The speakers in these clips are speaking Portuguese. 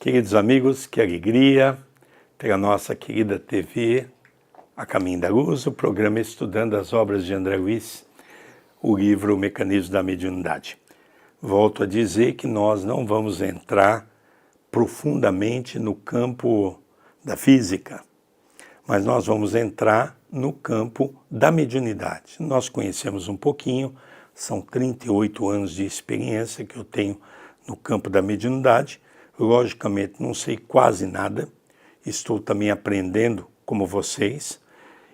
Queridos amigos, que alegria ter a nossa querida TV A Caminho da Luz, o programa Estudando as Obras de André Luiz, o livro O Mecanismo da Mediunidade. Volto a dizer que nós não vamos entrar profundamente no campo da física, mas nós vamos entrar no campo da mediunidade. Nós conhecemos um pouquinho, são 38 anos de experiência que eu tenho no campo da mediunidade. Logicamente não sei quase nada, estou também aprendendo como vocês,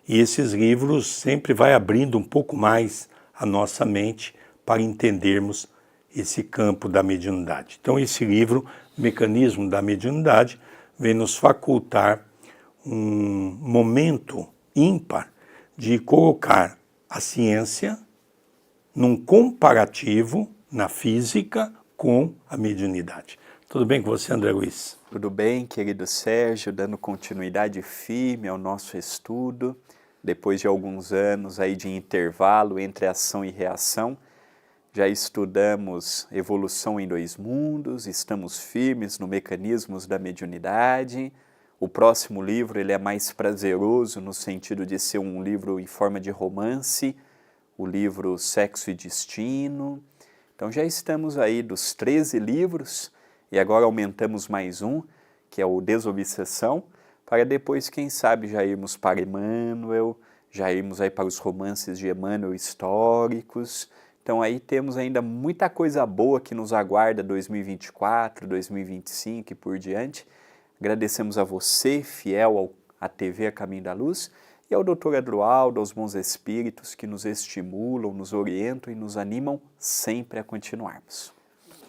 e esses livros sempre vai abrindo um pouco mais a nossa mente para entendermos esse campo da mediunidade. Então esse livro, Mecanismo da Mediunidade, vem nos facultar um momento ímpar de colocar a ciência num comparativo na física com a mediunidade. Tudo bem com você, André Luiz? Tudo bem, querido Sérgio, dando continuidade firme ao nosso estudo, depois de alguns anos aí de intervalo entre ação e reação. Já estudamos Evolução em Dois Mundos, estamos firmes no Mecanismos da Mediunidade. O próximo livro ele é mais prazeroso no sentido de ser um livro em forma de romance, o livro Sexo e Destino. Então já estamos aí dos 13 livros e agora aumentamos mais um, que é o Desobsessão, para depois, quem sabe, já irmos para Emmanuel, já irmos aí para os romances de Emmanuel históricos. Então aí temos ainda muita coisa boa que nos aguarda 2024, 2025 e por diante. Agradecemos a você, fiel à TV A Caminho da Luz, e ao Dr. Adroaldo, aos bons espíritos que nos estimulam, nos orientam e nos animam sempre a continuarmos.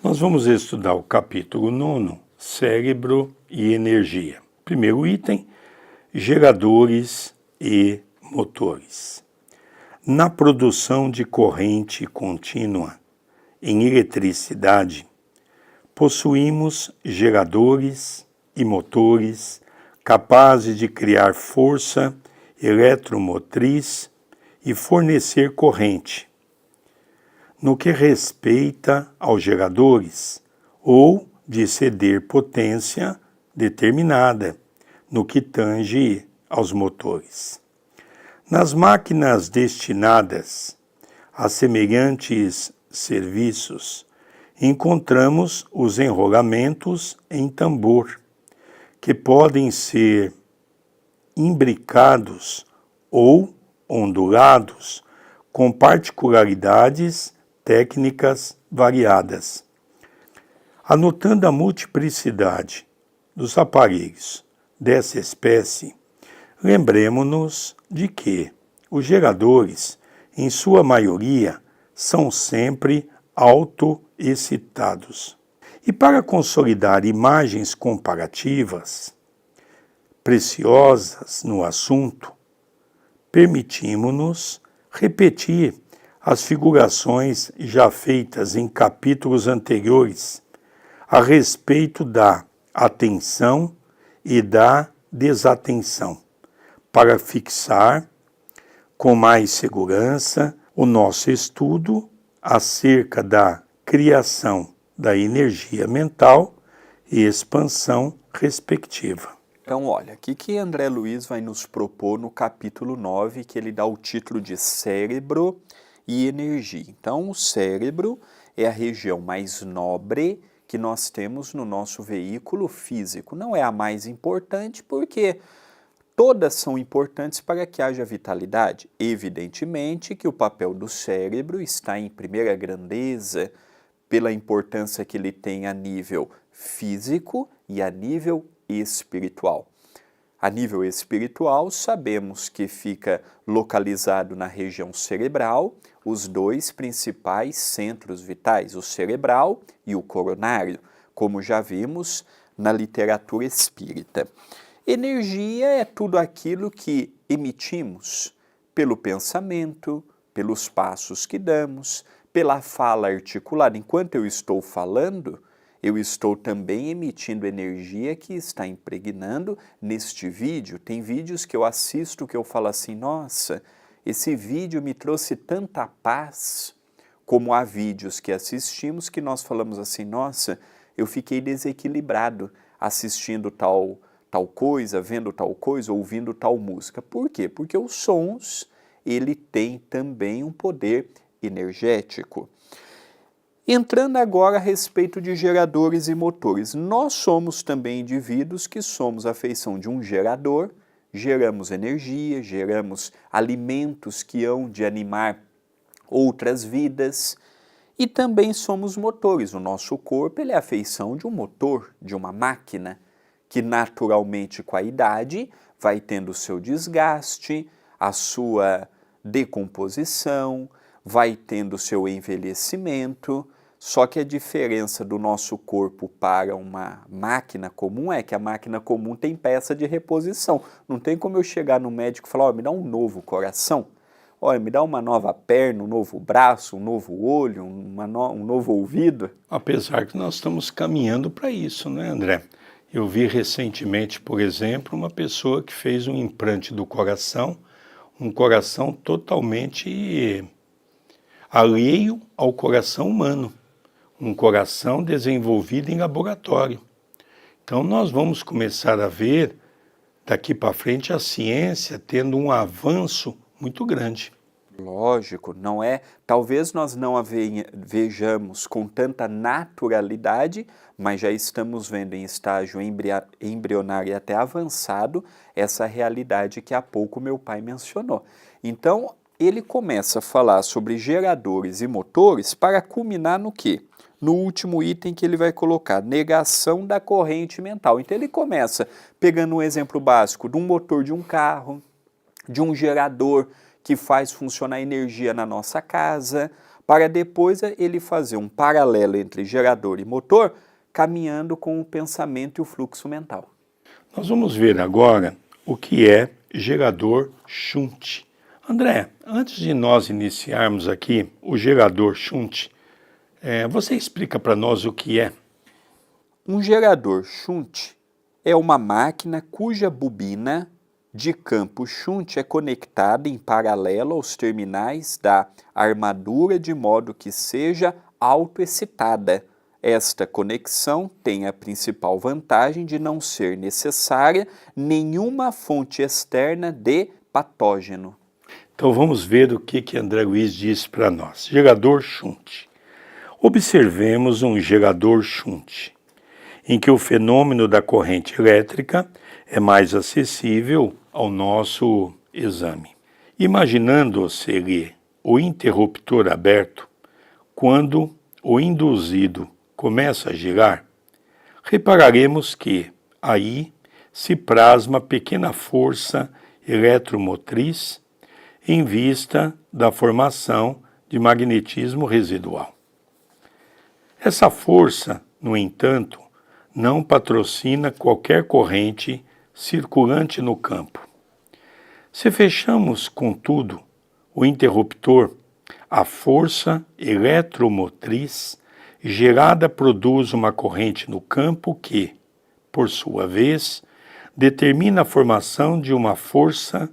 Nós vamos estudar o capítulo 9, Cérebro e Energia. Primeiro item, geradores e motores. Na produção de corrente contínua em eletricidade, possuímos geradores e motores capazes de criar força eletromotriz e fornecer corrente. No que respeita aos geradores, ou de ceder potência determinada, no que tange aos motores. Nas máquinas destinadas a semelhantes serviços, encontramos os enrolamentos em tambor, que podem ser imbricados ou ondulados com particularidades técnicas variadas. Anotando a multiplicidade dos aparelhos dessa espécie, lembremos-nos de que os geradores, em sua maioria, são sempre autoexcitados. E para consolidar imagens comparativas preciosas no assunto, permitimos-nos repetir as figurações já feitas em capítulos anteriores a respeito da atenção e da desatenção, para fixar com mais segurança o nosso estudo acerca da criação da energia mental e expansão respectiva. Então, olha, o que André Luiz vai nos propor no capítulo 9, que ele dá o título de Cérebro e Energia. Então, o cérebro é a região mais nobre que nós temos no nosso veículo físico. Não é a mais importante, porque todas são importantes para que haja vitalidade. Evidentemente que o papel do cérebro está em primeira grandeza pela importância que ele tem a nível físico e a nível espiritual. A nível espiritual, sabemos que fica localizado na região cerebral os dois principais centros vitais, o cerebral e o coronário, como já vimos na literatura espírita. Energia é tudo aquilo que emitimos pelo pensamento, pelos passos que damos, pela fala articulada. Enquanto eu estou falando, eu estou também emitindo energia que está impregnando neste vídeo. Tem vídeos que eu assisto que eu falo assim, nossa, esse vídeo me trouxe tanta paz, como há vídeos que assistimos que nós falamos assim, nossa, eu fiquei desequilibrado, assistindo tal coisa, vendo tal coisa, ouvindo tal música. Por quê? Porque os sons, ele tem também um poder energético. Entrando agora a respeito de geradores e motores. Nós somos também indivíduos que somos a feição de um gerador, geramos energia, geramos alimentos que hão de animar outras vidas, e também somos motores. O nosso corpo ele é a feição de um motor, de uma máquina, que naturalmente com a idade vai tendo o seu desgaste, a sua decomposição, vai tendo o seu envelhecimento. Só que a diferença do nosso corpo para uma máquina comum é que a máquina comum tem peça de reposição. Não tem como eu chegar no médico e falar, me dá um novo coração, me dá uma nova perna, um novo braço, um novo olho, um novo ouvido. Apesar que nós estamos caminhando para isso, né, André? Eu vi recentemente, por exemplo, uma pessoa que fez um implante do coração, um coração totalmente alheio ao coração humano, um coração desenvolvido em laboratório. Então nós vamos começar a ver daqui para frente a ciência tendo um avanço muito grande. Lógico, não é? Talvez nós não a vejamos com tanta naturalidade, mas já estamos vendo em estágio embrionário e até avançado essa realidade que há pouco meu pai mencionou. Então, ele começa a falar sobre geradores e motores para culminar no quê? No último item que ele vai colocar, negação da corrente mental. Então, ele começa pegando um exemplo básico de um motor de um carro, de um gerador que faz funcionar a energia na nossa casa, para depois ele fazer um paralelo entre gerador e motor, caminhando com o pensamento e o fluxo mental. Nós vamos ver agora o que é gerador shunt. André, antes de nós iniciarmos aqui o gerador shunt, você explica para nós o que é? Um gerador shunt é uma máquina cuja bobina de campo shunt é conectada em paralelo aos terminais da armadura de modo que seja autoexcitada. Esta conexão tem a principal vantagem de não ser necessária nenhuma fonte externa de patógeno. Então vamos ver o que André Luiz disse para nós. Gerador shunt. Observemos um gerador shunt, em que o fenômeno da corrente elétrica é mais acessível ao nosso exame. Imaginando-se o interruptor aberto, quando o induzido começa a girar, repararemos que aí se plasma pequena força eletromotriz em vista da formação de magnetismo residual. Essa força, no entanto, não patrocina qualquer corrente circulante no campo. Se fechamos, contudo, o interruptor, a força eletromotriz gerada produz uma corrente no campo que, por sua vez, determina a formação de uma força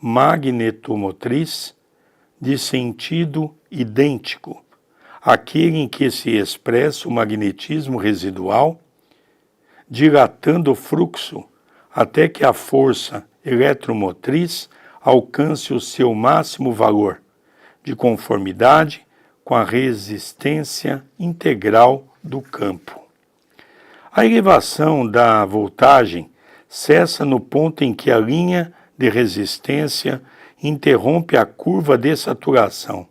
magnetomotriz de sentido idêntico àquele em que se expressa o magnetismo residual, dilatando o fluxo até que a força eletromotriz alcance o seu máximo valor, de conformidade com a resistência integral do campo. A elevação da voltagem cessa no ponto em que a linha de resistência interrompe a curva de saturação,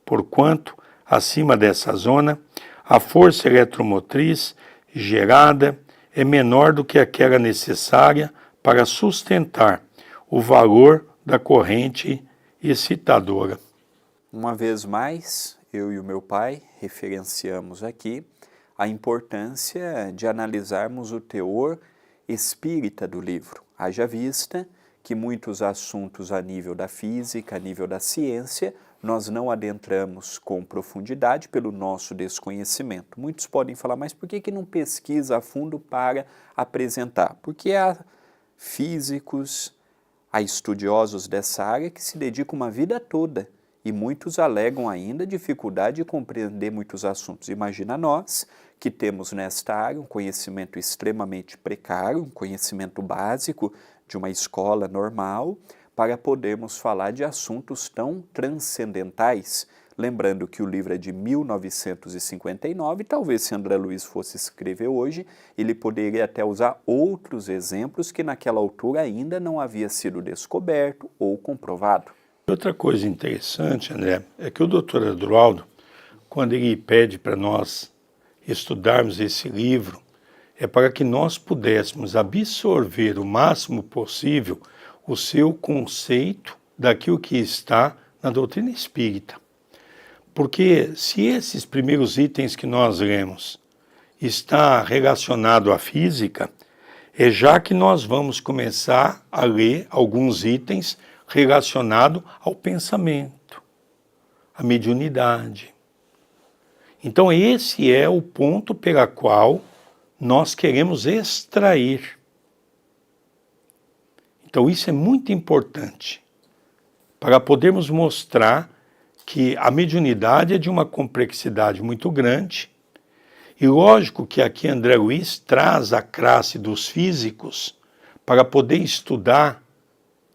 porquanto, acima dessa zona, a força eletromotriz gerada é menor do que aquela necessária para sustentar o valor da corrente excitadora. Uma vez mais, eu e o meu pai referenciamos aqui a importância de analisarmos o teor espírita do livro. Haja vista que muitos assuntos a nível da física, a nível da ciência, nós não adentramos com profundidade pelo nosso desconhecimento. Muitos podem falar, mas por que não pesquisa a fundo para apresentar? Porque há físicos, há estudiosos dessa área que se dedicam uma vida toda e muitos alegam ainda dificuldade de compreender muitos assuntos. Imagina nós, que temos nesta área um conhecimento extremamente precário, um conhecimento básico de uma escola normal, para podermos falar de assuntos tão transcendentais. Lembrando que o livro é de 1959, talvez se André Luiz fosse escrever hoje, ele poderia até usar outros exemplos que naquela altura ainda não havia sido descoberto ou comprovado. Outra coisa interessante, André, é que o Dr. Adroaldo, quando ele pede para nós estudarmos esse livro, é para que nós pudéssemos absorver o máximo possível o seu conceito daquilo que está na doutrina espírita. Porque se esses primeiros itens que nós lemos está relacionado à física, é já que nós vamos começar a ler alguns itens relacionados ao pensamento, à mediunidade. Então esse é o ponto pela qual nós queremos extrair. Então isso é muito importante para podermos mostrar que a mediunidade é de uma complexidade muito grande, e lógico que aqui André Luiz traz a classe dos físicos para poder estudar,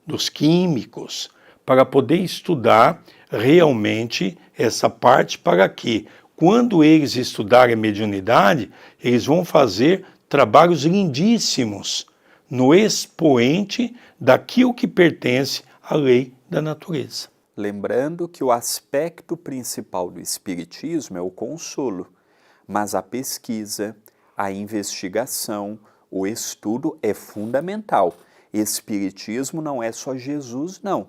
dos químicos, para poder estudar realmente essa parte, para que, quando eles estudarem a mediunidade, eles vão fazer trabalhos lindíssimos no expoente daquilo que pertence à lei da natureza. Lembrando que o aspecto principal do Espiritismo é o consolo, mas a pesquisa, a investigação, o estudo é fundamental. Espiritismo não é só Jesus, não.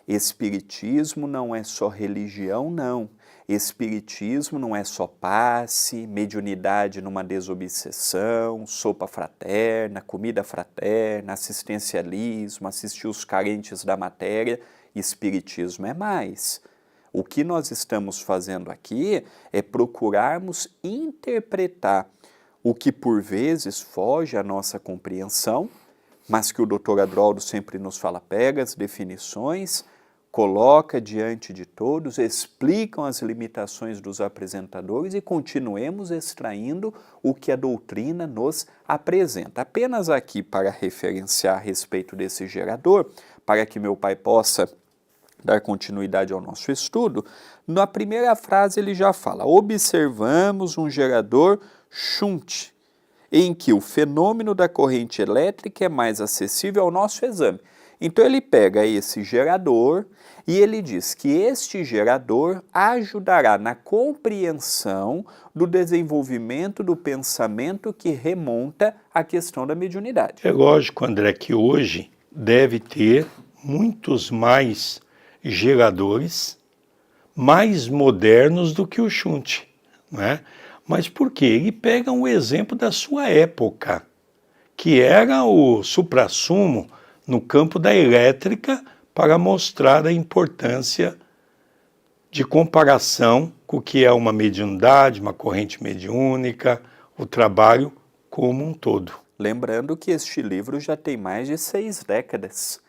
Espiritismo não é só religião, não. Espiritismo não é só passe, mediunidade numa desobsessão, sopa fraterna, comida fraterna, assistencialismo, assistir os carentes da matéria. Espiritismo é mais. O que nós estamos fazendo aqui é procurarmos interpretar o que por vezes foge à nossa compreensão, mas que o Dr. Adroaldo sempre nos fala, pega as definições, coloca diante de todos, explicam as limitações dos apresentadores e continuemos extraindo o que a doutrina nos apresenta. Apenas aqui para referenciar a respeito desse gerador, para que meu pai possa dar continuidade ao nosso estudo, na primeira frase ele já fala, observamos um gerador shunt, em que o fenômeno da corrente elétrica é mais acessível ao nosso exame. Então ele pega esse gerador e ele diz que este gerador ajudará na compreensão do desenvolvimento do pensamento que remonta à questão da mediunidade. É lógico, André, que hoje deve ter muitos mais geradores mais modernos do que o shunt, não é? Mas por quê? Ele pega um exemplo da sua época, que era o suprassumo no campo da elétrica, para mostrar a importância de comparação com o que é uma mediunidade, uma corrente mediúnica, o trabalho como um todo. Lembrando que este livro já tem mais de 6 décadas,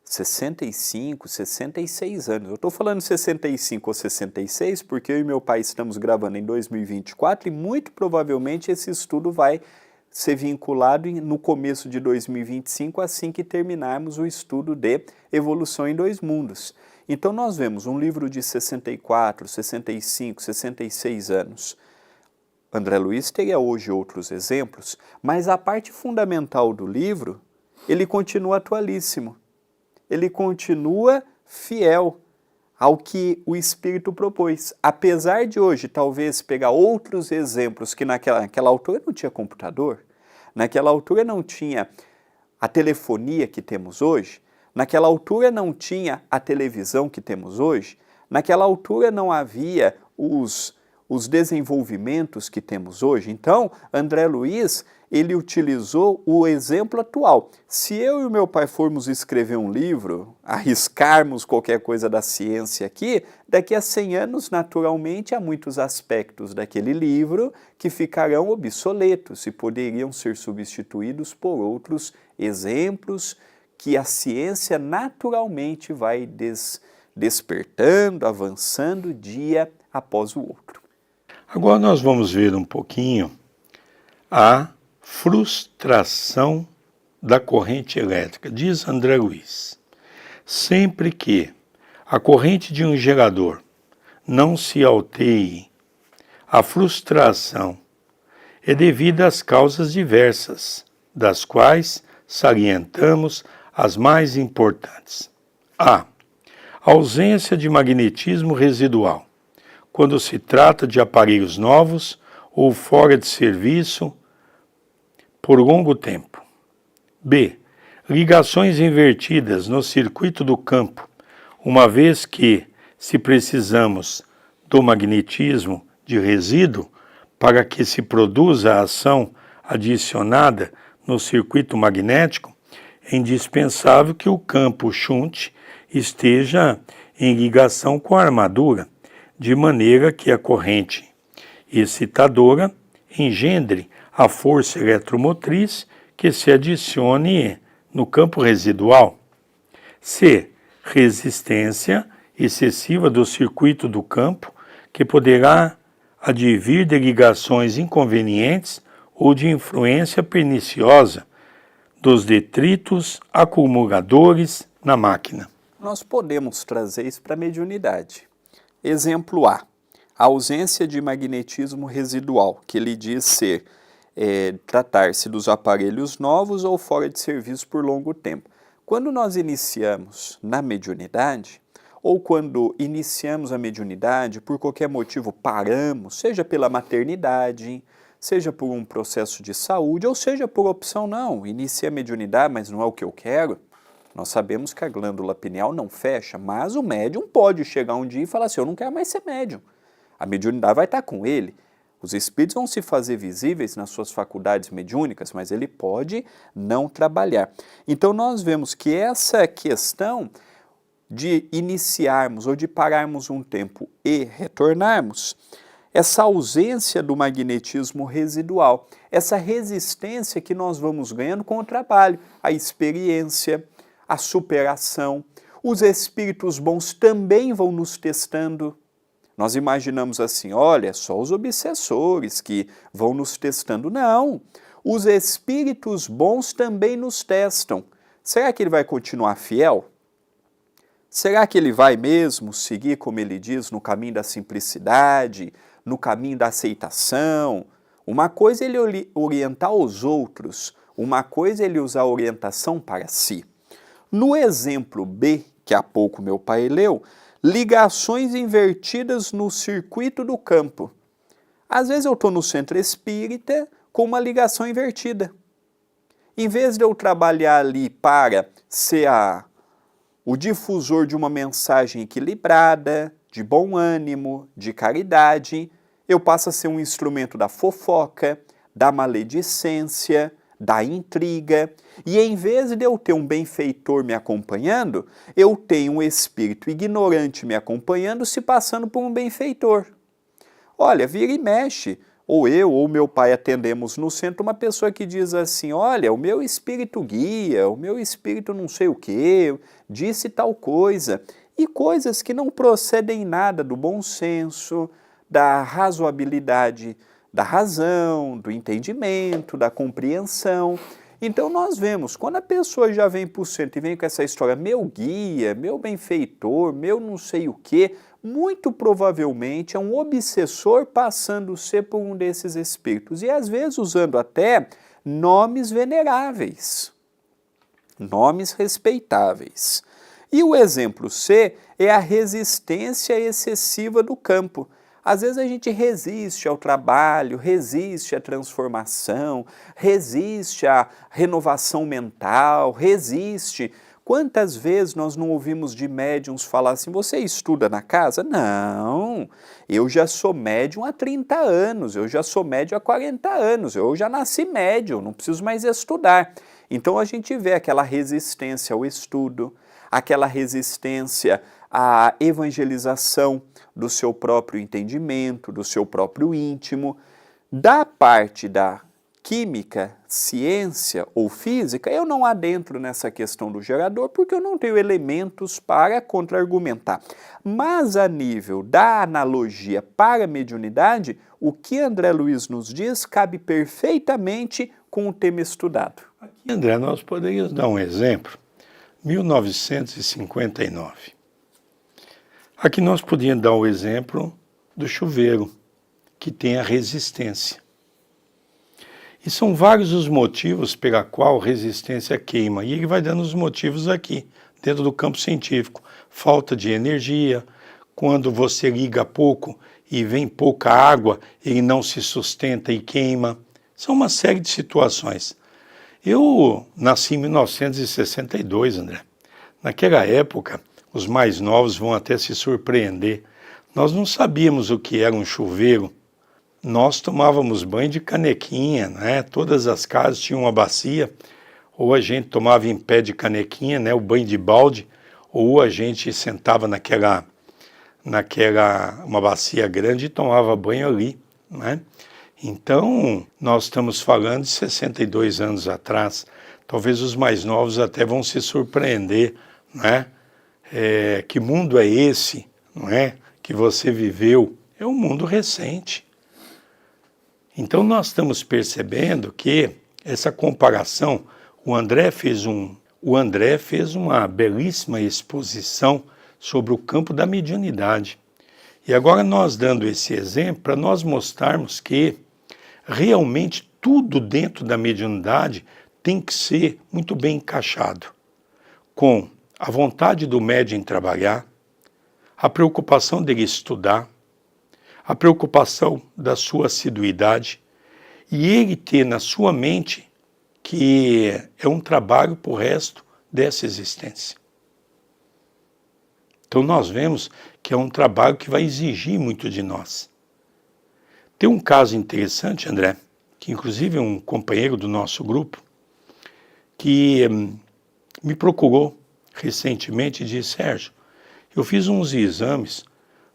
65, 66 anos. Eu estou falando 65 ou 66 porque eu e meu pai estamos gravando em 2024 e muito provavelmente esse estudo vai ser vinculado no começo de 2025, assim que terminarmos o estudo de Evolução em Dois Mundos. Então nós vemos um livro de 64, 65, 66 anos. André Luiz teria hoje outros exemplos, mas a parte fundamental do livro, ele continua atualíssimo. Ele continua fiel ao que o Espírito propôs. Apesar de hoje, talvez, pegar outros exemplos que naquela altura não tinha computador, naquela altura não tinha a telefonia que temos hoje, naquela altura não tinha a televisão que temos hoje, naquela altura não havia os desenvolvimentos que temos hoje. Então, André Luiz, ele utilizou o exemplo atual. Se eu e o meu pai formos escrever um livro, arriscarmos qualquer coisa da ciência aqui, daqui a 100 anos, naturalmente, há muitos aspectos daquele livro que ficarão obsoletos e poderiam ser substituídos por outros exemplos que a ciência naturalmente vai despertando, avançando dia após o outro. Agora nós vamos ver um pouquinho a frustração da corrente elétrica. Diz André Luiz: sempre que a corrente de um gerador não se altere, a frustração é devida às causas diversas, das quais salientamos as mais importantes. A. Ausência de magnetismo residual, quando se trata de aparelhos novos ou fora de serviço por longo tempo. B. Ligações invertidas no circuito do campo, uma vez que, se precisamos do magnetismo de resíduo para que se produza a ação adicionada no circuito magnético, é indispensável que o campo shunt esteja em ligação com a armadura, de maneira que a corrente excitadora engendre a força eletromotriz que se adicione no campo residual. C. Resistência excessiva do circuito do campo, que poderá advir de ligações inconvenientes ou de influência perniciosa dos detritos acumuladores na máquina. Nós podemos trazer isso para a mediunidade. Exemplo A, a ausência de magnetismo residual, que ele diz ser tratar-se dos aparelhos novos ou fora de serviço por longo tempo. Quando nós iniciamos na mediunidade, ou quando iniciamos a mediunidade, por qualquer motivo paramos, seja pela maternidade, seja por um processo de saúde, ou seja por opção, não, inicia a mediunidade, mas não é o que eu quero. Nós sabemos que a glândula pineal não fecha, mas o médium pode chegar um dia e falar assim, eu não quero mais ser médium. A mediunidade vai estar com ele. Os espíritos vão se fazer visíveis nas suas faculdades mediúnicas, mas ele pode não trabalhar. Então nós vemos que essa questão de iniciarmos ou de pararmos um tempo e retornarmos, essa ausência do magnetismo residual, essa resistência que nós vamos ganhando com o trabalho, a experiência, a superação. Os espíritos bons também vão nos testando. Nós imaginamos assim, olha, só os obsessores que vão nos testando. Não, os espíritos bons também nos testam. Será que ele vai continuar fiel? Será que ele vai mesmo seguir, como ele diz, no caminho da simplicidade, no caminho da aceitação? Uma coisa é ele orientar os outros, uma coisa é ele usar a orientação para si. No exemplo B, que há pouco meu pai leu, ligações invertidas no circuito do campo. Às vezes eu estou no centro espírita com uma ligação invertida. Em vez de eu trabalhar ali para ser o difusor de uma mensagem equilibrada, de bom ânimo, de caridade, eu passo a ser um instrumento da fofoca, da maledicência, da intriga, e em vez de eu ter um benfeitor me acompanhando, eu tenho um espírito ignorante me acompanhando, se passando por um benfeitor. Olha, vira e mexe, ou eu ou meu pai atendemos no centro uma pessoa que diz assim, olha, o meu espírito guia, o meu espírito não sei o quê, disse tal coisa, e coisas que não procedem nada do bom senso, da razoabilidade, da razão, do entendimento, da compreensão. Então nós vemos, quando a pessoa já vem para o centro e vem com essa história, meu guia, meu benfeitor, meu não sei o quê, muito provavelmente é um obsessor passando a ser por um desses espíritos. E às vezes usando até nomes veneráveis, nomes respeitáveis. E o exemplo C é a resistência excessiva do campo. Às vezes a gente resiste ao trabalho, resiste à transformação, resiste à renovação mental, resiste. Quantas vezes nós não ouvimos de médiums falar assim, você estuda na casa? Não, eu já sou médium há 30 anos, eu já sou médium há 40 anos, eu já nasci médium, não preciso mais estudar. Então a gente vê aquela resistência ao estudo, aquela resistência à evangelização do seu próprio entendimento, do seu próprio íntimo, da parte química, ciência ou física, eu não adentro nessa questão do gerador porque eu não tenho elementos para contra-argumentar. Mas a nível da analogia para a mediunidade, o que André Luiz nos diz cabe perfeitamente com o tema estudado. Aqui, André, nós poderíamos dar um exemplo. 1959. Aqui nós podíamos dar o exemplo do chuveiro, que tem a resistência. E são vários os motivos pela qual a resistência queima. E ele vai dando os motivos aqui, dentro do campo científico. Falta de energia, quando você liga pouco e vem pouca água, ele não se sustenta e queima. São uma série de situações. Eu nasci em 1962, André. Naquela época, os mais novos vão até se surpreender. Nós não sabíamos o que era um chuveiro. Nós tomávamos banho de canequinha, né? Todas as casas tinham uma bacia, ou a gente tomava em pé de canequinha, né? O banho de balde, ou a gente sentava naquela uma bacia grande e tomava banho ali, né? Então, nós estamos falando de 62 anos atrás. Talvez os mais novos até vão se surpreender, né? Que mundo é esse, não é? Que você viveu? É um mundo recente. Então nós estamos percebendo que essa comparação, o André fez uma belíssima exposição sobre o campo da mediunidade. E agora nós dando esse exemplo para nós mostrarmos que realmente tudo dentro da mediunidade tem que ser muito bem encaixado, com a vontade do médium em trabalhar, a preocupação dele estudar, a preocupação da sua assiduidade e ele ter na sua mente que é um trabalho para o resto dessa existência. Então nós vemos que é um trabalho que vai exigir muito de nós. Tem um caso interessante, André, que inclusive é um companheiro do nosso grupo, que me procurou recentemente e disse: Sérgio, eu fiz uns exames.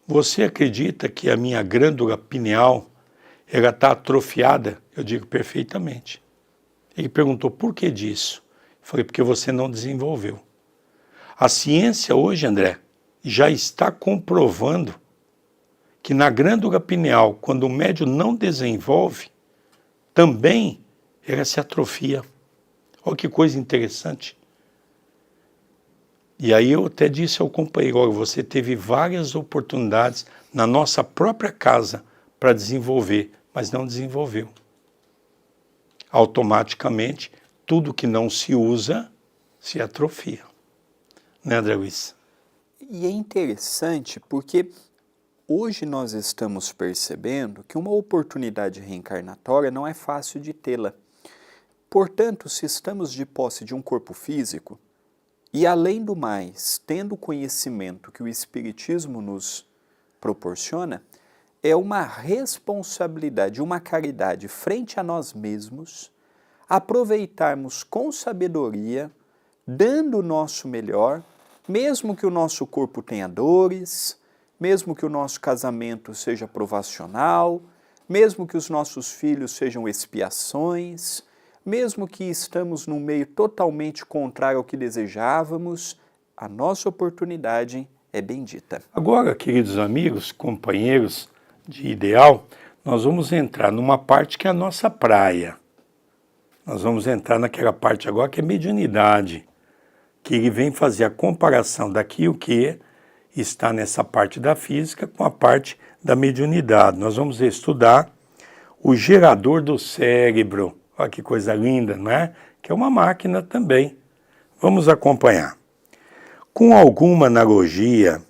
Você acredita que a minha glândula pineal ela está atrofiada? Eu digo perfeitamente. Ele perguntou por que disso? Eu falei, porque você não desenvolveu. A ciência hoje, André, já está comprovando que na glândula pineal, quando o médium não desenvolve, também ela se atrofia. Olha que coisa interessante. E aí eu até disse ao companheiro, olha, você teve várias oportunidades na nossa própria casa para desenvolver, mas não desenvolveu. Automaticamente, tudo que não se usa, se atrofia. Né, André Luiz? E é interessante porque hoje nós estamos percebendo que uma oportunidade reencarnatória não é fácil de tê-la. Portanto, se estamos de posse de um corpo físico, e além do mais, tendo o conhecimento que o Espiritismo nos proporciona, é uma responsabilidade, uma caridade frente a nós mesmos, aproveitarmos com sabedoria, dando o nosso melhor, mesmo que o nosso corpo tenha dores, mesmo que o nosso casamento seja provacional, mesmo que os nossos filhos sejam expiações, mesmo que estamos num meio totalmente contrário ao que desejávamos, a nossa oportunidade é bendita. Agora, queridos amigos, companheiros de ideal, nós vamos entrar numa parte que é a nossa praia. Nós vamos entrar naquela parte agora que é mediunidade, que ele vem fazer a comparação daquilo que está nessa parte da física com a parte da mediunidade. Nós vamos estudar o gerador do cérebro. Olha que coisa linda, não é? Que é uma máquina também. Vamos acompanhar. Com alguma analogia,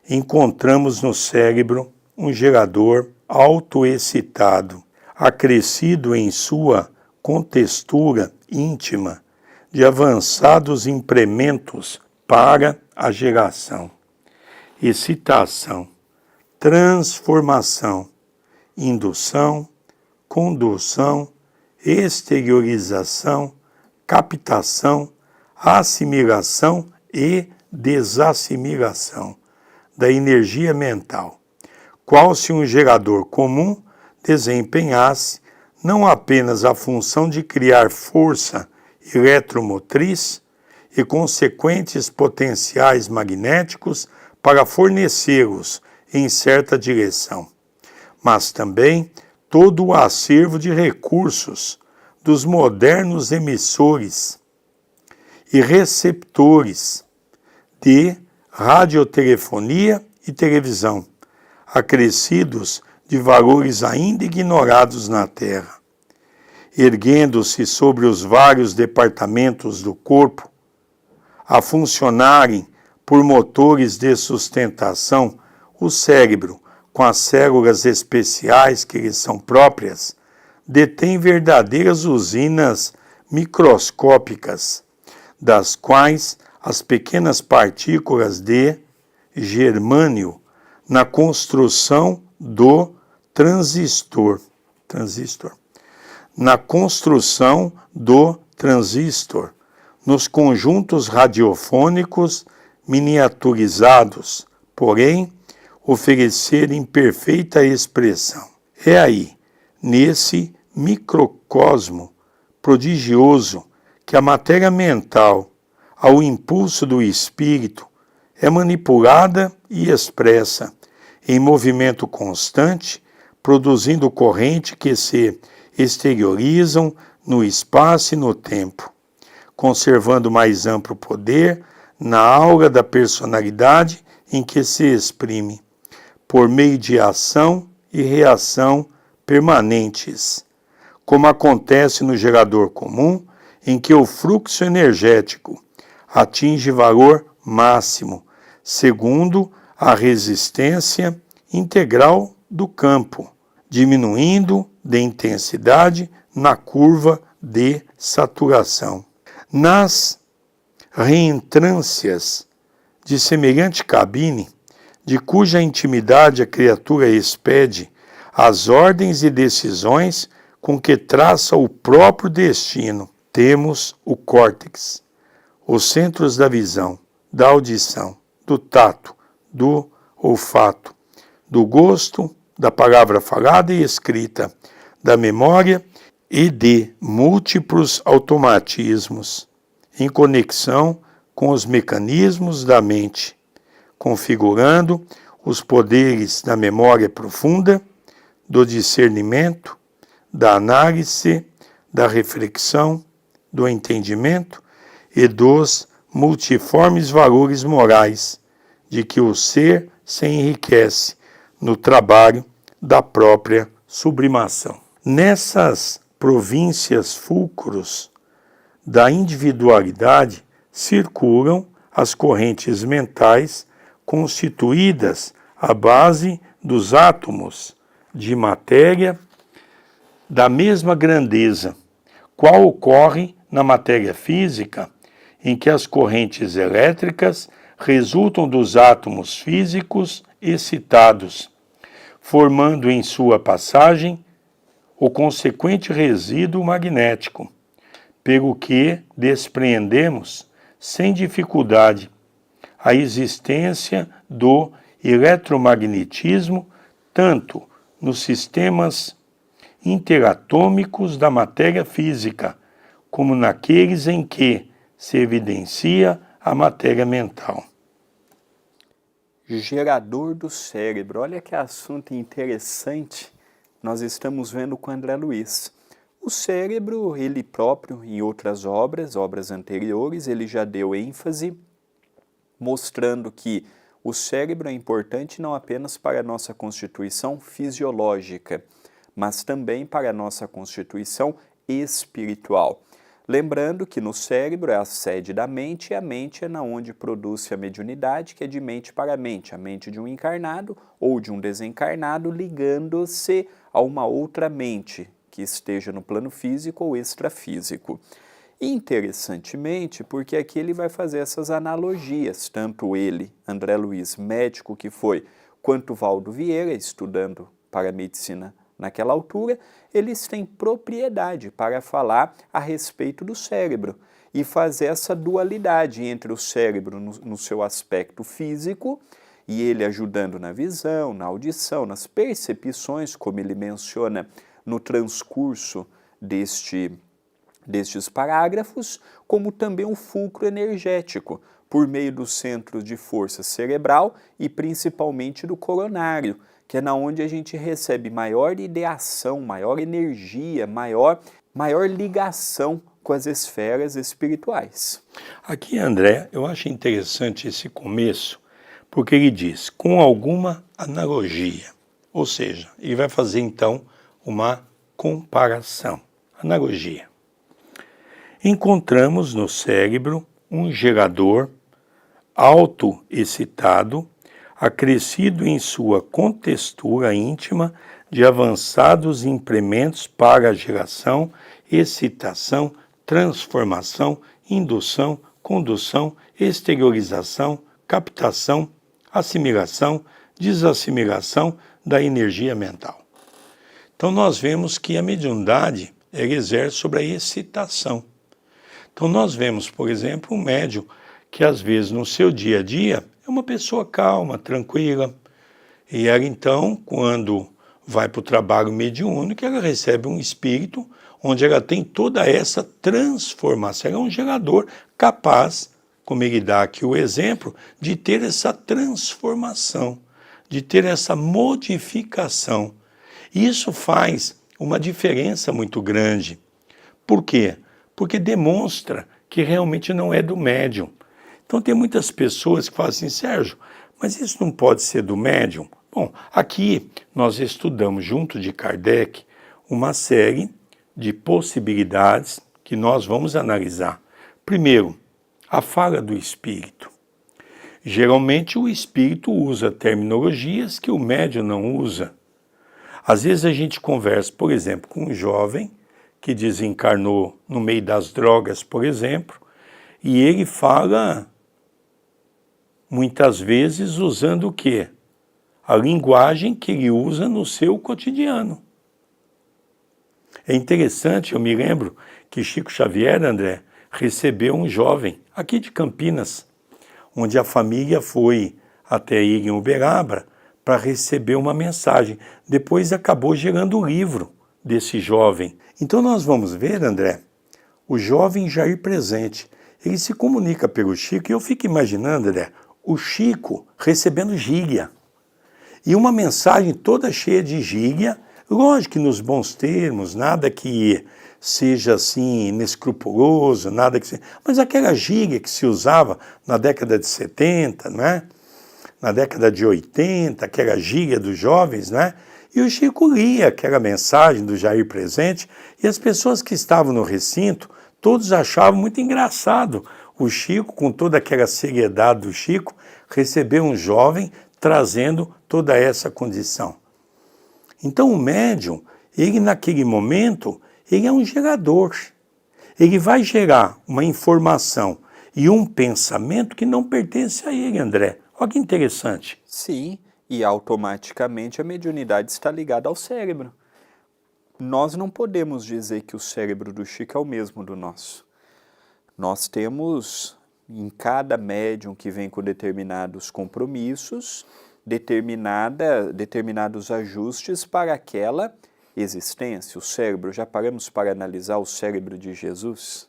encontramos no cérebro um gerador autoexcitado, acrescido em sua contextura íntima de avançados implementos para a geração, excitação, transformação, indução, condução, exteriorização, captação, assimilação e desassimilação da energia mental, qual se um gerador comum desempenhasse não apenas a função de criar força eletromotriz e consequentes potenciais magnéticos para fornecê-los em certa direção, mas também todo o acervo de recursos dos modernos emissores e receptores de radiotelefonia e televisão, acrescidos de valores ainda ignorados na Terra, erguendo-se sobre os vários departamentos do corpo, a funcionarem por motores de sustentação. O cérebro, com as células especiais que lhe são próprias, detém verdadeiras usinas microscópicas, das quais as pequenas partículas de germânio na construção do transistor, nos conjuntos radiofônicos miniaturizados, porém, oferecerem perfeita expressão. É aí, nesse microcosmo prodigioso, que a matéria mental, ao impulso do espírito, é manipulada e expressa em movimento constante, produzindo correntes que se exteriorizam no espaço e no tempo, conservando mais amplo poder na aura da personalidade em que se exprime, por meio de ação e reação permanentes, como acontece no gerador comum, em que o fluxo energético atinge valor máximo, segundo a resistência integral do campo, diminuindo de intensidade na curva de saturação. Nas reentrâncias de semelhante cabine, de cuja intimidade a criatura expede as ordens e decisões com que traça o próprio destino, temos o córtex, os centros da visão, da audição, do tato, do olfato, do gosto, da palavra falada e escrita, da memória e de múltiplos automatismos, em conexão com os mecanismos da mente, configurando os poderes da memória profunda, do discernimento, da análise, da reflexão, do entendimento e dos multiformes valores morais de que o ser se enriquece no trabalho da própria sublimação. Nessas províncias fulcros da individualidade circulam as correntes mentais constituídas à base dos átomos de matéria da mesma grandeza, qual ocorre na matéria física, em que as correntes elétricas resultam dos átomos físicos excitados, formando em sua passagem o consequente resíduo magnético, pelo que despreendemos, sem dificuldade, a existência do eletromagnetismo tanto nos sistemas interatômicos da matéria física, como naqueles em que se evidencia a matéria mental. Gerador do cérebro. Olha que assunto interessante nós estamos vendo com André Luiz. O cérebro, ele próprio, em outras obras anteriores, ele já deu ênfase, mostrando que o cérebro é importante não apenas para a nossa constituição fisiológica, mas também para a nossa constituição espiritual. Lembrando que no cérebro é a sede da mente e a mente é na onde produz-se a mediunidade, que é de mente para mente, a mente de um encarnado ou de um desencarnado ligando-se a uma outra mente que esteja no plano físico ou extrafísico. Interessantemente, porque aqui ele vai fazer essas analogias, tanto ele, André Luiz, médico que foi, quanto Valdo Vieira, estudando para a medicina naquela altura, eles têm propriedade para falar a respeito do cérebro e fazer essa dualidade entre o cérebro no seu aspecto físico e ele ajudando na visão, na audição, nas percepções, como ele menciona no transcurso destes parágrafos, como também o fulcro energético, por meio do centro de força cerebral e principalmente do coronário, que é na onde a gente recebe maior ideação, maior energia, maior ligação com as esferas espirituais. Aqui, André, eu acho interessante esse começo, porque ele diz, com alguma analogia, ou seja, ele vai fazer então uma comparação, analogia. Encontramos no cérebro um gerador autoexcitado, acrescido em sua contextura íntima de avançados implementos para a geração, excitação, transformação, indução, condução, exteriorização, captação, assimilação, desassimilação da energia mental. Então nós vemos que a mediunidade exerce sobre a excitação. Então nós vemos, por exemplo, um médium que às vezes no seu dia a dia é uma pessoa calma, tranquila, e ela então, quando vai para o trabalho mediúnico, ela recebe um espírito onde ela tem toda essa transformação. Ela é um gerador capaz, como ele dá aqui o exemplo, de ter essa transformação, de ter essa modificação. Isso faz uma diferença muito grande. Por quê? Porque demonstra que realmente não é do médium. Então tem muitas pessoas que falam assim, Sérgio, mas isso não pode ser do médium? Bom, aqui nós estudamos junto de Kardec uma série de possibilidades que nós vamos analisar. Primeiro, a fala do espírito. Geralmente o espírito usa terminologias que o médium não usa. Às vezes a gente conversa, por exemplo, com um jovem que desencarnou no meio das drogas, por exemplo, e ele fala muitas vezes usando o quê? A linguagem que ele usa no seu cotidiano. É interessante, eu me lembro que Chico Xavier, André, recebeu um jovem aqui de Campinas, onde a família foi até ir em Uberaba para receber uma mensagem. Depois acabou gerando o livro desse jovem. Então nós vamos ver, André, o jovem Jair presente. Ele se comunica pelo Chico e eu fico imaginando, André, o Chico recebendo gíria. E uma mensagem toda cheia de gíria, lógico que nos bons termos, nada que seja assim inescrupuloso, nada que mas aquela gíria que se usava na década de 70, né? Na década de 80, aquela gíria dos jovens, né? E o Chico lia aquela mensagem do Jair presente e as pessoas que estavam no recinto, todos achavam muito engraçado o Chico, com toda aquela seriedade do Chico, receber um jovem trazendo toda essa condição. Então o médium, ele naquele momento, ele é um gerador. Ele vai gerar uma informação e um pensamento que não pertence a ele, André. Olha que interessante. Sim, e automaticamente a mediunidade está ligada ao cérebro. Nós não podemos dizer que o cérebro do Chico é o mesmo do nosso. Nós temos, em cada médium que vem com determinados compromissos, determinados ajustes para aquela existência. O cérebro, já paramos para analisar o cérebro de Jesus?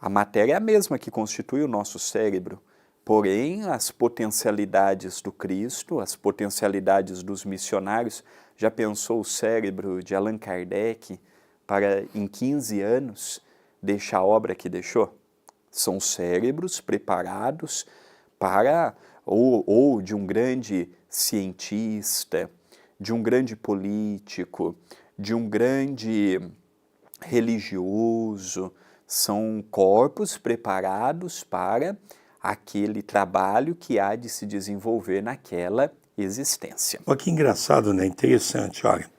A matéria é a mesma que constitui o nosso cérebro, porém as potencialidades do Cristo, as potencialidades dos missionários, já pensou o cérebro de Allan Kardec para, em 15 anos, deixar a obra que deixou? São cérebros preparados para, ou de um grande cientista, de um grande político, de um grande religioso. São corpos preparados para aquele trabalho que há de se desenvolver naquela existência. Olha que engraçado, né? Interessante, olha.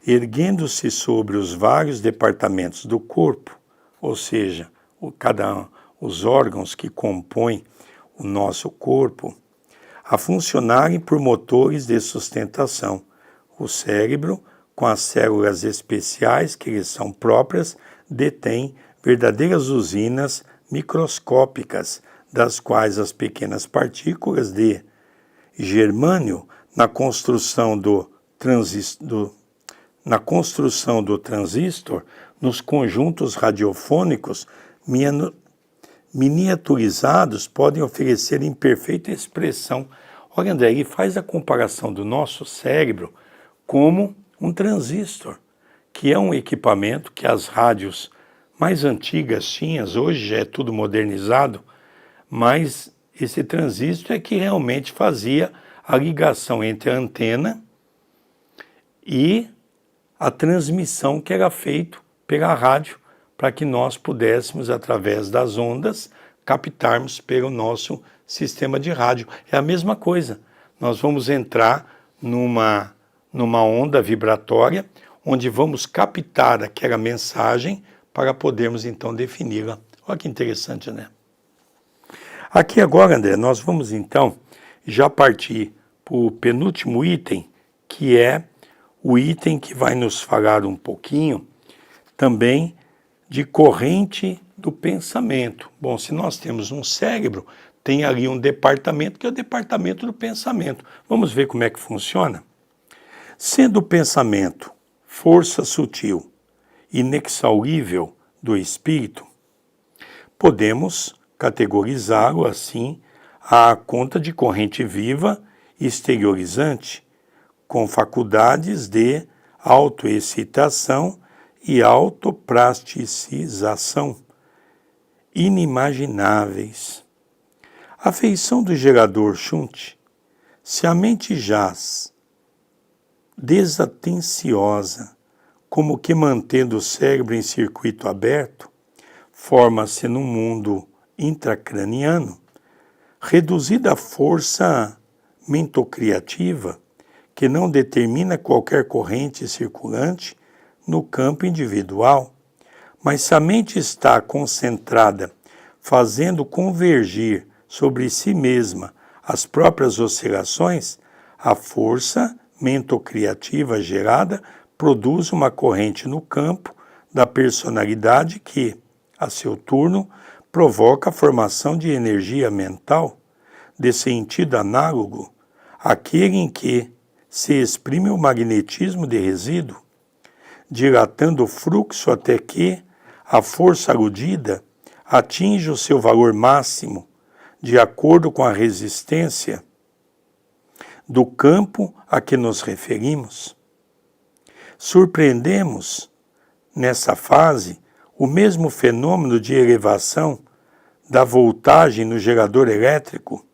Erguendo-se sobre os vários departamentos do corpo, ou seja, os órgãos que compõem o nosso corpo, a funcionarem por motores de sustentação. O cérebro, com as células especiais que lhe são próprias, detém verdadeiras usinas microscópicas, das quais as pequenas partículas de germânio, na construção do na construção do transistor, nos conjuntos radiofônicos miniaturizados, podem oferecer imperfeita expressão. Olha, André, ele faz a comparação do nosso cérebro como um transistor, que é um equipamento que as rádios mais antigas tinham, hoje já é tudo modernizado, mas esse transistor é que realmente fazia a ligação entre a antena e a transmissão que era feita pela rádio, para que nós pudéssemos, através das ondas, captarmos pelo nosso sistema de rádio. É a mesma coisa, nós vamos entrar numa onda vibratória, onde vamos captar aquela mensagem para podermos então defini-la. Olha que interessante, né? Aqui agora, André, nós vamos então já partir para o penúltimo item, que é o item que vai nos falar um pouquinho também de corrente do pensamento. Bom, se nós temos um cérebro, tem ali um departamento que é o departamento do pensamento. Vamos ver como é que funciona? Sendo o pensamento força sutil, inexaurível do espírito, podemos categorizá-lo assim à conta de corrente viva e exteriorizante, com faculdades de autoexcitação e autoplasticização inimagináveis. A feição do gerador Shunt, se a mente jaz desatenciosa, como que mantendo o cérebro em circuito aberto, forma-se num mundo intracraniano, reduzida à força mentocriativa, que não determina qualquer corrente circulante no campo individual, mas se a mente está concentrada, fazendo convergir sobre si mesma as próprias oscilações, a força mentocriativa gerada produz uma corrente no campo da personalidade que, a seu turno, provoca a formação de energia mental, de sentido análogo àquele em que se exprime o magnetismo de resíduo, dilatando o fluxo até que a força aludida atinge o seu valor máximo, de acordo com a resistência do campo a que nos referimos. Surpreendemos, nessa fase, o mesmo fenômeno de elevação da voltagem no gerador elétrico,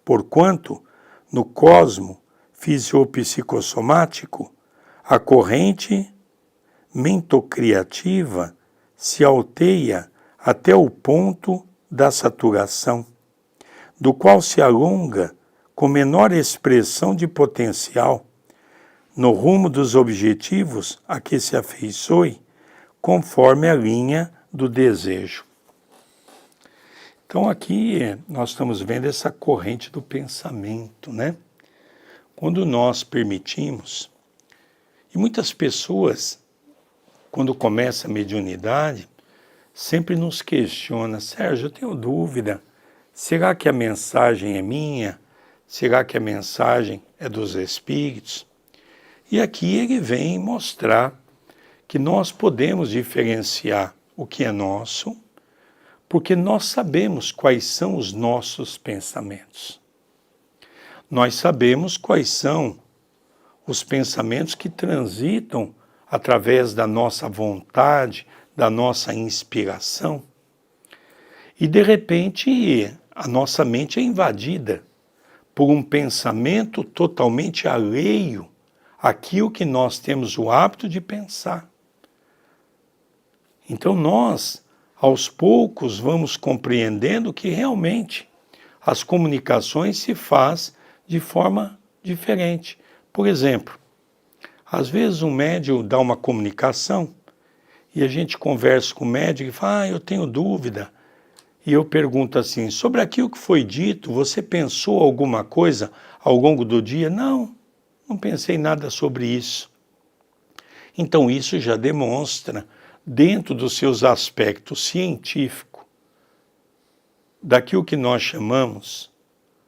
porquanto, no cosmo fisiopsicossomático, a corrente mentocriativa se alteia até o ponto da saturação, do qual se alonga com menor expressão de potencial, no rumo dos objetivos a que se afeiçoe, conforme a linha do desejo. Então aqui nós estamos vendo essa corrente do pensamento, né? Quando nós permitimos, e muitas pessoas, quando começa a mediunidade, sempre nos questiona: Sérgio, eu tenho dúvida, será que a mensagem é minha? Será que a mensagem é dos espíritos? E aqui ele vem mostrar que nós podemos diferenciar o que é nosso, porque nós sabemos quais são os nossos pensamentos. Nós sabemos quais são os pensamentos que transitam através da nossa vontade, da nossa inspiração. E de repente a nossa mente é invadida por um pensamento totalmente alheio àquilo que nós temos o hábito de pensar. Então nós, aos poucos, vamos compreendendo que realmente as comunicações se fazem de forma diferente. Por exemplo, às vezes um médium dá uma comunicação e a gente conversa com o médium e fala: eu tenho dúvida. E eu pergunto assim: sobre aquilo que foi dito, você pensou alguma coisa ao longo do dia? Não pensei nada sobre isso. Então isso já demonstra, dentro dos seus aspectos científicos, daquilo que nós chamamos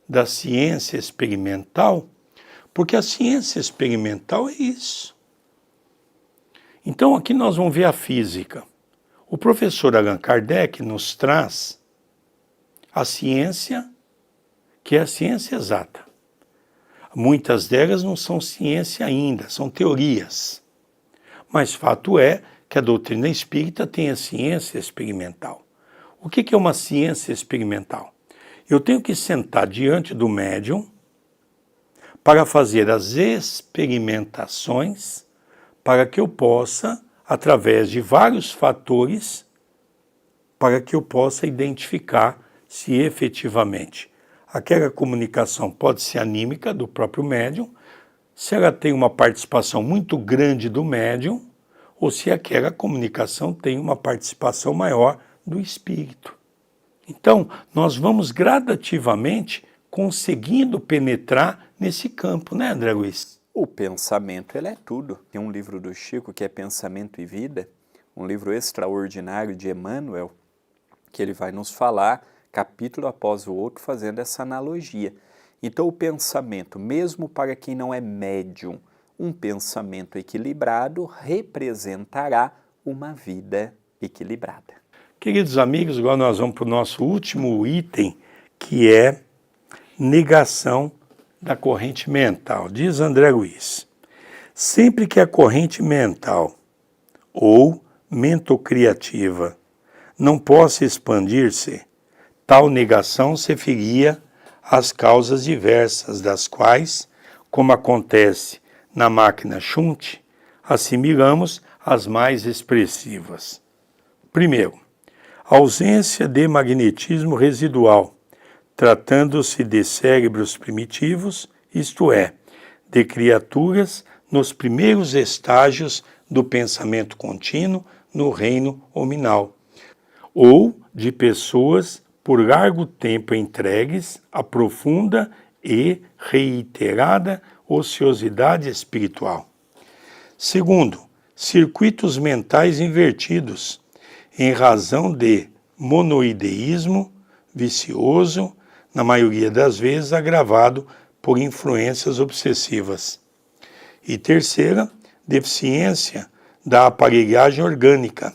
da ciência experimental, porque a ciência experimental é isso. Então aqui nós vamos ver a física. O professor Allan Kardec nos traz a ciência, que é a ciência exata. Muitas delas não são ciência ainda, são teorias. Mas fato é que a doutrina espírita tem a ciência experimental. O que é uma ciência experimental? Eu tenho que sentar diante do médium para fazer as experimentações para que eu possa, através de vários fatores, para que eu possa identificar se efetivamente aquela comunicação pode ser anímica do próprio médium, se ela tem uma participação muito grande do médium, ou se aquela comunicação tem uma participação maior do espírito. Então, nós vamos gradativamente conseguindo penetrar nesse campo, né, André Luiz? O pensamento, ele é tudo. Tem um livro do Chico que é Pensamento e Vida, um livro extraordinário de Emmanuel, que ele vai nos falar, capítulo após o outro, fazendo essa analogia. Então, o pensamento, mesmo para quem não é médium, um pensamento equilibrado representará uma vida equilibrada. Queridos amigos, agora nós vamos para o nosso último item, que é negação da corrente mental. Diz André Luiz: sempre que a corrente mental ou mentocriativa não possa expandir-se, tal negação se referia às causas diversas, das quais, como acontece na máquina Shunt, assimilamos as mais expressivas. Primeiro, ausência de magnetismo residual, tratando-se de cérebros primitivos, isto é, de criaturas nos primeiros estágios do pensamento contínuo no reino hominal, ou de pessoas por largo tempo entregues à profunda e reiterada ociosidade espiritual. Segundo, circuitos mentais invertidos, em razão de monoideísmo vicioso, na maioria das vezes agravado por influências obsessivas. E terceira, deficiência da aparelhagem orgânica,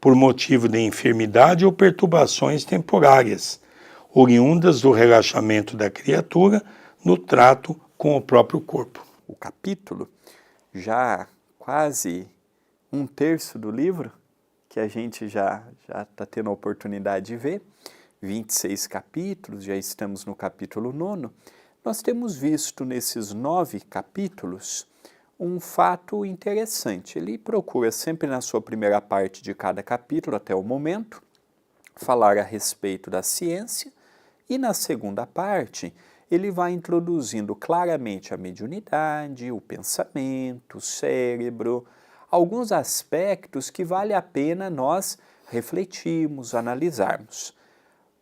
por motivo de enfermidade ou perturbações temporárias, oriundas do relaxamento da criatura no trato com o próprio corpo. O capítulo, já quase um terço do livro, que a gente já está tendo a oportunidade de ver, 26 capítulos, já estamos no capítulo 9, nós temos visto nesses 9 capítulos um fato interessante. Ele procura sempre na sua primeira parte de cada capítulo, até o momento, falar a respeito da ciência, e na segunda parte ele vai introduzindo claramente a mediunidade, o pensamento, o cérebro, alguns aspectos que vale a pena nós refletirmos, analisarmos.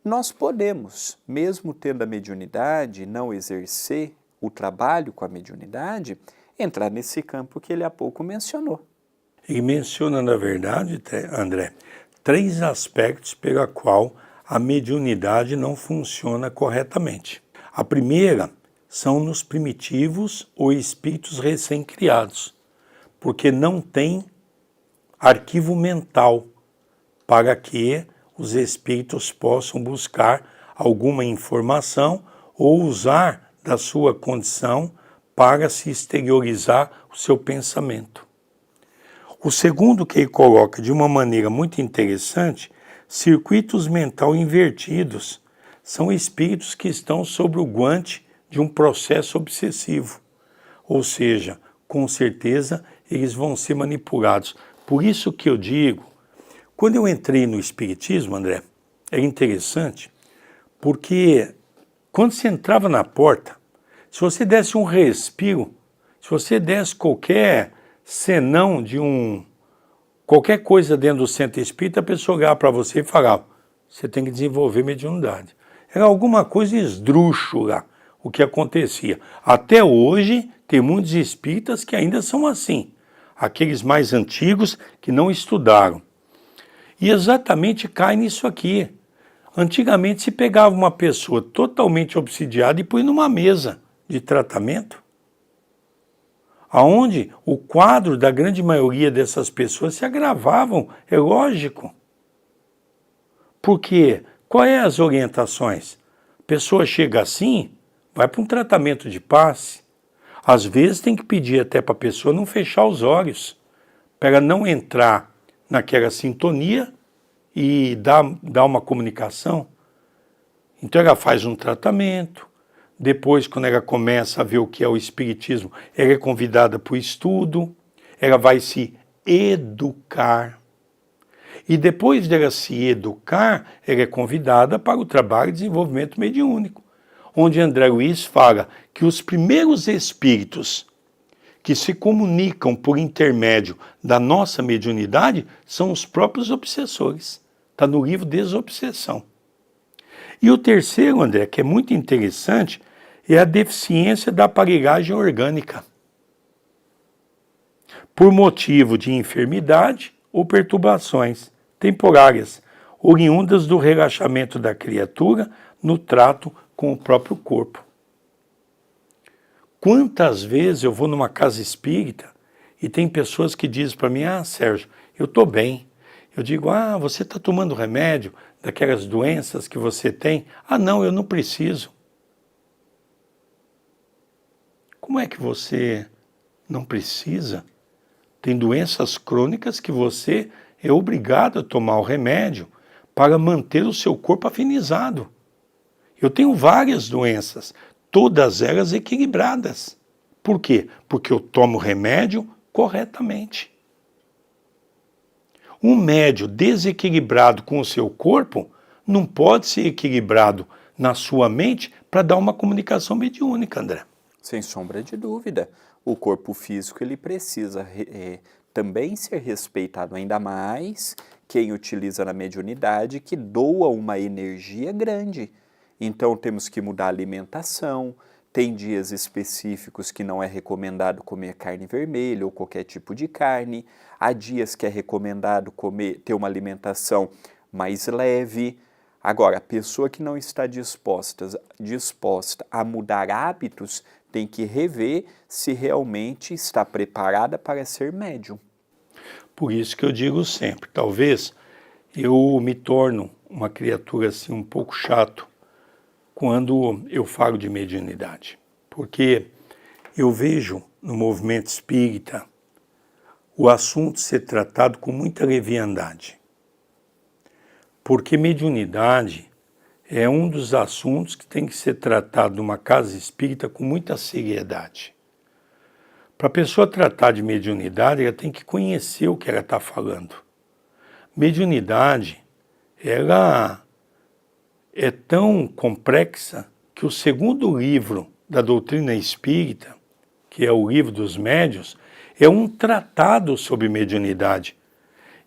Nós podemos, mesmo tendo a mediunidade, não exercer o trabalho com a mediunidade, entrar nesse campo que ele há pouco mencionou. Ele menciona, na verdade, André, 3 aspectos pela qual a mediunidade não funciona corretamente. A primeira são nos primitivos ou espíritos recém-criados, porque não tem arquivo mental para que os espíritos possam buscar alguma informação ou usar da sua condição para se exteriorizar o seu pensamento. O segundo que ele coloca de uma maneira muito interessante, circuitos mental invertidos, são espíritos que estão sobre o guante de um processo obsessivo, ou seja, com certeza eles vão ser manipulados. Por isso que eu digo, quando eu entrei no Espiritismo, André, é interessante, porque quando você entrava na porta, se você desse um respiro, se você desse qualquer senão de qualquer coisa dentro do centro espírita, a pessoa olhava para você e falava, você tem que desenvolver mediunidade. Era alguma coisa esdrúxula o que acontecia. Até hoje, tem muitos espíritas que ainda são assim, aqueles mais antigos que não estudaram. E exatamente cai nisso aqui. Antigamente se pegava uma pessoa totalmente obsidiada e põe numa mesa de tratamento. aonde o quadro da grande maioria dessas pessoas se agravavam, é lógico. Por quê? Quais as orientações? A pessoa chega assim, vai para um tratamento de passe. Às vezes tem que pedir até para a pessoa não fechar os olhos, para não entrar naquela sintonia e dar uma comunicação. Então ela faz um tratamento, depois quando ela começa a ver o que é o espiritismo, ela é convidada para o estudo, ela vai se educar. E depois dela se educar, ela é convidada para o trabalho de desenvolvimento mediúnico, onde André Luiz fala que os primeiros espíritos que se comunicam por intermédio da nossa mediunidade são os próprios obsessores. Está no livro Desobsessão. E o terceiro, André, que é muito interessante, é a deficiência da aparelhagem orgânica, por motivo de enfermidade ou perturbações temporárias, oriundas do relaxamento da criatura no trato com o próprio corpo. Quantas vezes eu vou numa casa espírita e tem pessoas que dizem para mim, Sérgio, eu estou bem. Eu digo, você está tomando remédio daquelas doenças que você tem? Não, eu não preciso. Como é que você não precisa? Tem doenças crônicas que você é obrigado a tomar o remédio para manter o seu corpo afinizado. Eu tenho várias doenças, todas elas equilibradas. Por quê? Porque eu tomo remédio corretamente. Um médio desequilibrado com o seu corpo não pode ser equilibrado na sua mente para dar uma comunicação mediúnica, André. Sem sombra de dúvida. O corpo físico ele precisa também ser respeitado, ainda mais quem utiliza na mediunidade, que doa uma energia grande. Então temos que mudar a alimentação, tem dias específicos que não é recomendado comer carne vermelha ou qualquer tipo de carne, há dias que é recomendado ter uma alimentação mais leve. Agora, a pessoa que não está disposta a mudar hábitos tem que rever se realmente está preparada para ser médium. Por isso que eu digo sempre, talvez eu me torno uma criatura assim um pouco chato quando eu falo de mediunidade, porque eu vejo no movimento espírita o assunto ser tratado com muita leviandade, porque mediunidade é um dos assuntos que tem que ser tratado numa casa espírita com muita seriedade. Para a pessoa tratar de mediunidade, ela tem que conhecer o que ela está falando. Mediunidade, ela é tão complexa que o segundo livro da doutrina espírita, que é o livro dos médiuns, é um tratado sobre mediunidade.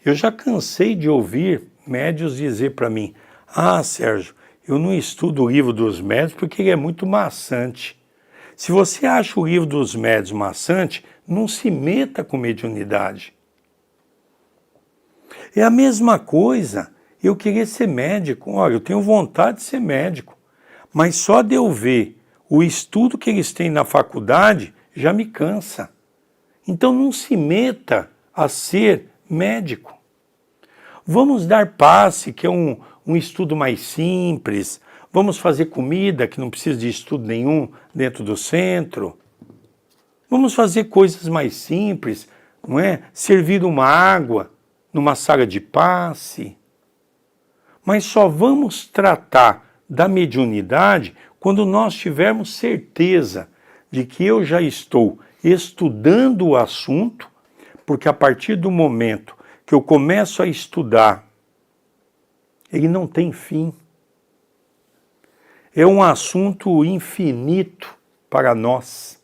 Eu já cansei de ouvir médiuns dizer para mim, Sérgio, eu não estudo o livro dos médiuns porque ele é muito maçante. Se você acha o livro dos médiuns maçante, não se meta com mediunidade. É a mesma coisa, eu queria ser médico. Olha, eu tenho vontade de ser médico, mas só de eu ver o estudo que eles têm na faculdade já me cansa. Então não se meta a ser médico. Vamos dar passe, que é um estudo mais simples. Vamos fazer comida, que não precisa de estudo nenhum dentro do centro. Vamos fazer coisas mais simples, não é? Servir uma água numa sala de passe. Mas só vamos tratar da mediunidade quando nós tivermos certeza de que eu já estou estudando o assunto, porque a partir do momento que eu começo a estudar, ele não tem fim. É um assunto infinito para nós.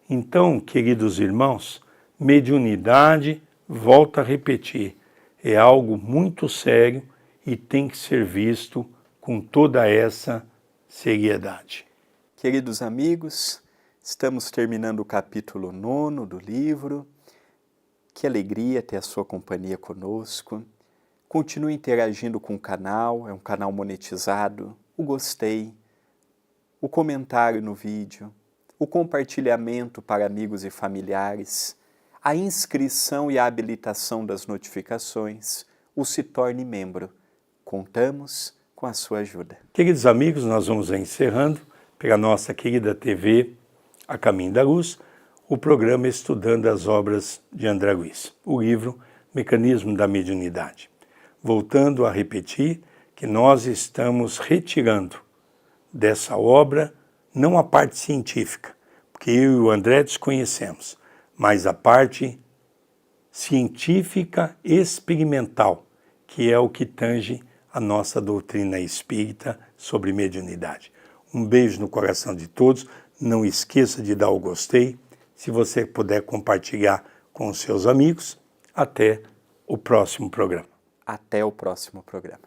Então, queridos irmãos, mediunidade, volto a repetir, é algo muito sério e tem que ser visto com toda essa seriedade. Queridos amigos, estamos terminando o capítulo 9 do livro. Que alegria ter a sua companhia conosco. Continue interagindo com o canal, é um canal monetizado. O gostei, o comentário no vídeo, o compartilhamento para amigos e familiares, a inscrição e a habilitação das notificações, o Se Torne Membro. Contamos com a sua ajuda. Queridos amigos, nós vamos encerrando pela nossa querida TV A Caminho da Luz, o programa Estudando as Obras de André Luiz, o livro Mecanismo da Mediunidade. Voltando a repetir que nós estamos retirando dessa obra não a parte científica, porque eu e o André desconhecemos, mas a parte científica experimental, que é o que tange a nossa doutrina espírita sobre mediunidade. Um beijo no coração de todos, não esqueça de dar o gostei, se você puder compartilhar com os seus amigos. Até o próximo programa. Até o próximo programa.